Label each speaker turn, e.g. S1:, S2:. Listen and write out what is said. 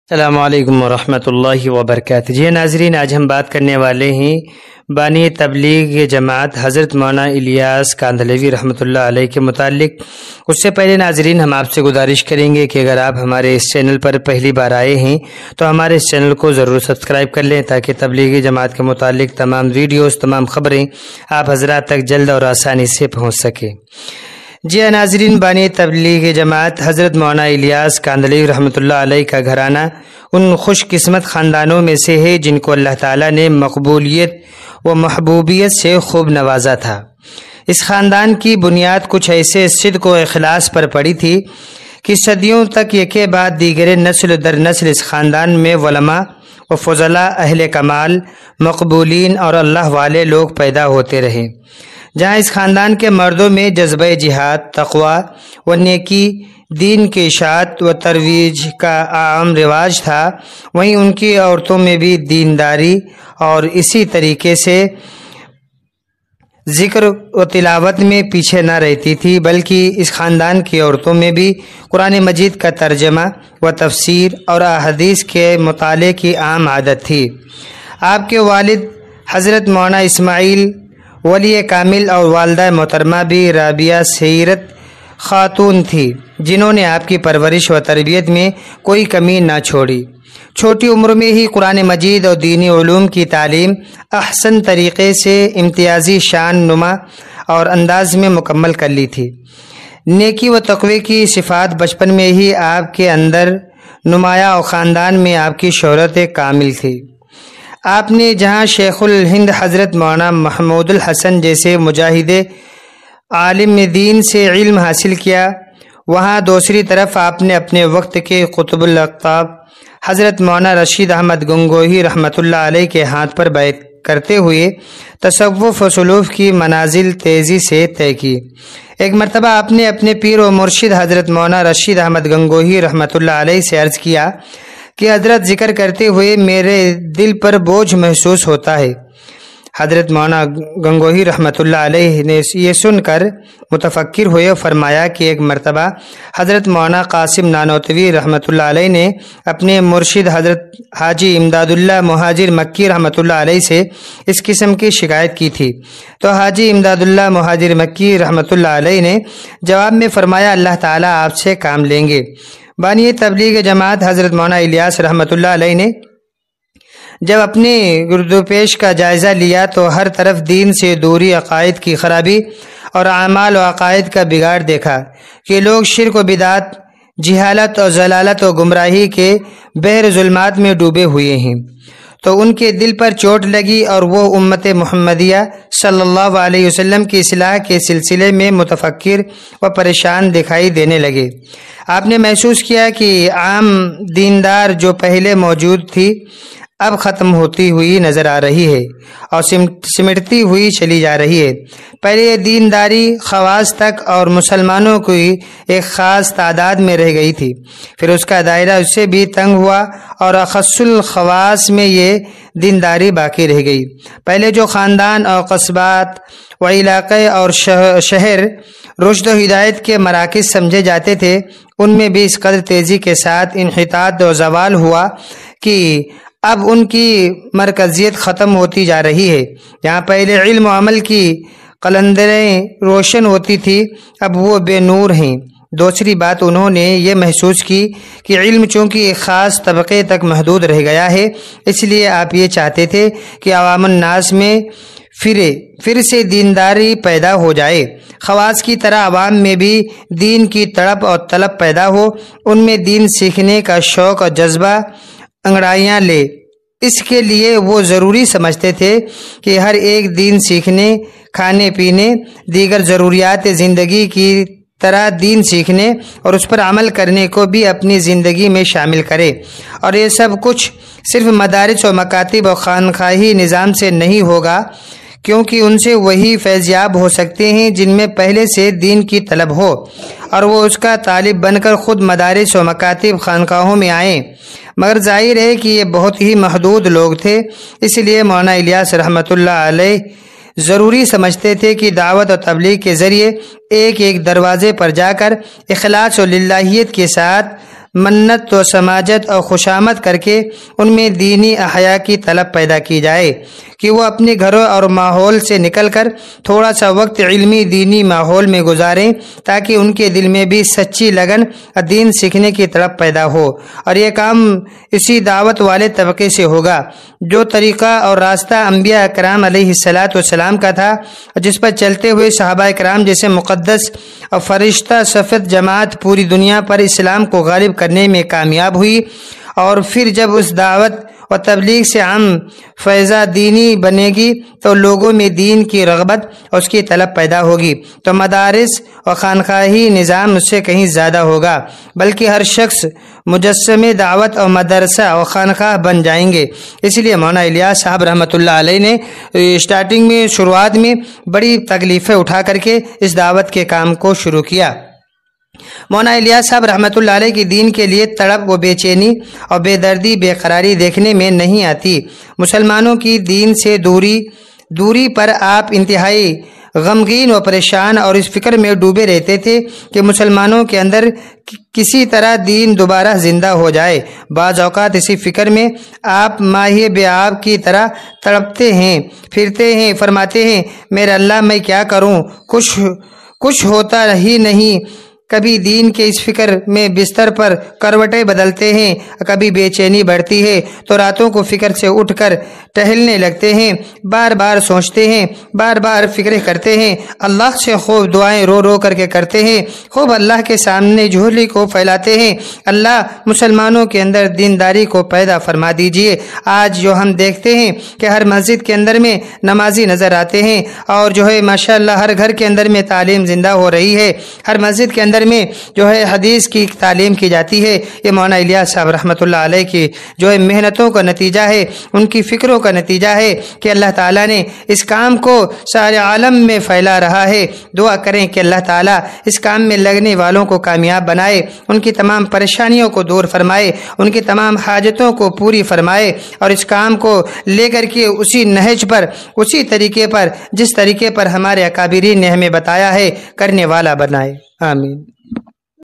S1: السلام علیکم ورحمۃ اللہ وبرکاتہ۔ جی ناظرین، آج ہم بات کرنے والے ہیں بانی تبلیغ جماعت حضرت مولانا الیاس کاندھلوی رحمۃ اللہ علیہ کے متعلق۔ اس سے پہلے ناظرین، ہم آپ سے گزارش کریں گے کہ اگر آپ ہمارے اس چینل پر پہلی بار آئے ہیں تو ہمارے اس چینل کو ضرور سبسکرائب کر لیں تاکہ تبلیغی جماعت کے متعلق تمام ویڈیوز، تمام خبریں آپ حضرات تک جلد اور آسانی سے پہنچ سکیں۔ جی ناظرین، بانی تبلیغ جماعت حضرت مولانا الیاس کاندھلوی رحمۃ اللہ علیہ کا گھرانہ ان خوش قسمت خاندانوں میں سے ہے جن کو اللہ تعالیٰ نے مقبولیت و محبوبیت سے خوب نوازا تھا۔ اس خاندان کی بنیاد کچھ ایسے صدق و اخلاص پر پڑی تھی کہ صدیوں تک یکے بعد دیگر نسل در نسل اس خاندان میں علماء و فضلاء، اہل کمال، مقبولین اور اللہ والے لوگ پیدا ہوتے رہے۔ جہاں اس خاندان کے مردوں میں جذبہ جہاد، تقوی و نیکی، دین کی اشاعت و ترویج کا عام رواج تھا، وہیں ان کی عورتوں میں بھی دینداری اور اسی طریقے سے ذکر و تلاوت میں پیچھے نہ رہتی تھی، بلکہ اس خاندان کی عورتوں میں بھی قرآن مجید کا ترجمہ و تفسیر اور احادیث کے مطالعے کی عام عادت تھی۔ آپ کے والد حضرت مولانا اسماعیل ولی کامل اور والدہ محترمہ بھی رابعہ سیرت خاتون تھی، جنہوں نے آپ کی پرورش و تربیت میں کوئی کمی نہ چھوڑی۔ چھوٹی عمر میں ہی قرآن مجید اور دینی علوم کی تعلیم احسن طریقے سے امتیازی شان نما اور انداز میں مکمل کر لی تھی۔ نیکی و تقوی کی صفات بچپن میں ہی آپ کے اندر نمایاں اور خاندان میں آپ کی شہرت کامل تھی۔ آپ نے جہاں شیخ الہند حضرت مولانا محمود الحسن جیسے مجاہد عالم دین سے علم حاصل کیا، وہاں دوسری طرف آپ نے اپنے وقت کے قطب الاقطاب حضرت مولانا رشید احمد گنگوہی رحمۃ اللہ علیہ کے ہاتھ پر بیعت کرتے ہوئے تصوف و سلوک کی منازل تیزی سے طے کی۔ ایک مرتبہ آپ نے اپنے پیر و مرشد حضرت مولانا رشید احمد گنگوہی رحمۃ اللہ علیہ سے عرض کیا کہ حضرت، ذکر کرتے ہوئے میرے دل پر بوجھ محسوس ہوتا ہے۔ حضرت مولانا گنگوہی رحمۃ اللہ علیہ نے یہ سن کر متفکر ہوئے اور فرمایا کہ ایک مرتبہ حضرت مولانا قاسم نانوتوی رحمۃ اللہ علیہ نے اپنے مرشد حضرت حاجی امداد اللہ مہاجر مکی رحمۃ اللہ علیہ سے اس قسم کی شکایت کی تھی، تو حاجی امداد اللہ مہاجر مکی رحمۃ اللہ علیہ نے جواب میں فرمایا، اللہ تعالیٰ آپ سے کام لیں گے۔ بانی تبلیغ جماعت حضرت مولانا الیاس رحمۃ اللہ علیہ نے جب اپنے گردو پیش کا جائزہ لیا تو ہر طرف دین سے دوری، عقائد کی خرابی اور اعمال و عقائد کا بگاڑ دیکھا کہ لوگ شرک و بدعت، جہالت اور ضلالت و گمراہی کے بحر ظلمات میں ڈوبے ہوئے ہیں، تو ان کے دل پر چوٹ لگی اور وہ امت محمدیہ صلی اللہ علیہ وسلم کی اصلاح کے سلسلے میں متفکر و پریشان دکھائی دینے لگے۔ آپ نے محسوس کیا کہ عام دیندار جو پہلے موجود تھی اب ختم ہوتی ہوئی نظر آ رہی ہے اور سمٹتی ہوئی چلی جا رہی ہے۔ پہلے یہ دینداری خواص تک اور مسلمانوں کی ایک خاص تعداد میں رہ گئی تھی، پھر اس کا دائرہ اس سے بھی تنگ ہوا اور اخص الخواص میں یہ دینداری باقی رہ گئی۔ پہلے جو خاندان اور قصبات و علاقے اور شہر رشد و ہدایت کے مراکز سمجھے جاتے تھے، ان میں بھی اس قدر تیزی کے ساتھ انحطاط و زوال ہوا کہ اب ان کی مرکزیت ختم ہوتی جا رہی ہے۔ جہاں پہلے علم و عمل کی قلندریں روشن ہوتی تھی، اب وہ بے نور ہیں۔ دوسری بات، انہوں نے یہ محسوس کی کہ علم چونکہ ایک خاص طبقے تک محدود رہ گیا ہے، اس لیے آپ یہ چاہتے تھے کہ عوام الناس میں پھر سے دینداری پیدا ہو جائے، خواص کی طرح عوام میں بھی دین کی تڑپ اور طلب پیدا ہو، ان میں دین سیکھنے کا شوق اور جذبہ انگڑائیاں لے۔ اس کے لیے وہ ضروری سمجھتے تھے کہ ہر ایک دین سیکھنے، کھانے پینے، دیگر ضروریات زندگی کی طرح دین سیکھنے اور اس پر عمل کرنے کو بھی اپنی زندگی میں شامل کرے، اور یہ سب کچھ صرف مدارس و مکاتب و خانقاہی نظام سے نہیں ہوگا، کیونکہ ان سے وہی فیض یاب ہو سکتے ہیں جن میں پہلے سے دین کی طلب ہو اور وہ اس کا طالب بن کر خود مدارس و مکاتب خانقاہوں میں آئیں۔ مگر ظاہر ہے کہ یہ بہت ہی محدود لوگ تھے، اس لیے مولانا الیاس رحمۃ اللہ علیہ ضروری سمجھتے تھے کہ دعوت و تبلیغ کے ذریعے ایک ایک دروازے پر جا کر اخلاص و للہیت کے ساتھ منت و سماجت اور خوشامد کر کے ان میں دینی احیا کی طلب پیدا کی جائے کہ وہ اپنے گھروں اور ماحول سے نکل کر تھوڑا سا وقت علمی دینی ماحول میں گزاریں تاکہ ان کے دل میں بھی سچی لگن اور دین سیکھنے کی طلب پیدا ہو۔ اور یہ کام اسی دعوت والے طبقے سے ہوگا جو طریقہ اور راستہ انبیاء اکرام علیہ السلام کا تھا، جس پر چلتے ہوئے صحابہ اکرام جیسے مقدس اور فرشتہ صفت جماعت پوری دنیا پر اسلام کو غالب کرنے میں کامیاب ہوئی۔ اور پھر جب اس دعوت و تبلیغ سے عام فیضہ دینی بنے گی تو لوگوں میں دین کی رغبت اور اس کی طلب پیدا ہوگی، تو مدارس اور خانقاہی نظام اس سے کہیں زیادہ ہوگا، بلکہ ہر شخص مجسمے دعوت اور مدرسہ اور خانقاہ بن جائیں گے۔ اس لیے مولانا الیاس صاحب رحمۃ اللہ علیہ نے سٹارٹنگ میں شروعات میں بڑی تکلیفیں اٹھا کر کے اس دعوت کے کام کو شروع کیا۔ مولانا الیاس صاحب رحمۃ اللہ علیہ کی دین کے لیے تڑپ و بے چینی اور بے دردی بے قراری دیکھنے میں نہیں آتی۔ مسلمانوں کی دین سے دوری پر آپ انتہائی غمگین و پریشان اور اس فکر میں ڈوبے رہتے تھے کہ مسلمانوں کے اندر کسی طرح دین دوبارہ زندہ ہو جائے۔ بعض اوقات اسی فکر میں آپ ماہی بے آب کی طرح تڑپتے ہیں، پھرتے ہیں، فرماتے ہیں میرے اللہ میں کیا کروں، کچھ ہوتا ہی نہیں۔ کبھی دین کے اس فکر میں بستر پر کروٹیں بدلتے ہیں، کبھی بے چینی بڑھتی ہے تو راتوں کو فکر سے اٹھ کر ٹہلنے لگتے ہیں، بار بار سوچتے ہیں، بار بار فکریں کرتے ہیں، اللہ سے خوب دعائیں رو رو کر کے کرتے ہیں، خوب اللہ کے سامنے جھولی کو پھیلاتے ہیں، اللہ مسلمانوں کے اندر دینداری کو پیدا فرما دیجئے۔ آج جو ہم دیکھتے ہیں کہ ہر مسجد کے اندر میں نمازی نظر آتے ہیں، اور جو ہے ماشاءاللہ ہر گھر کے اندر میں تعلیم زندہ ہو رہی ہے، ہر مسجد کے اندر میں جو ہے حدیث کی تعلیم کی جاتی ہے۔ یہ مولانا الیاس صاحب رحمۃ اللہ علیہ کی جو ہے محنتوں کا نتیجہ ہے، ان کی فکروں کا نتیجہ ہے کہ اللہ تعالیٰ نے اس کام کو سارے عالم میں پھیلا رہا ہے۔ دعا کریں کہ اللہ تعالیٰ اس کام میں لگنے والوں کو کامیاب بنائے، ان کی تمام پریشانیوں کو دور فرمائے، ان کی تمام حاجتوں کو پوری فرمائے، اور اس کام کو لے کر کے اسی نہج پر، اسی طریقے پر، جس طریقے پر ہمارے اکابرین نے ہمیں بتایا ہے، کرنے والا بنائے۔ آمین۔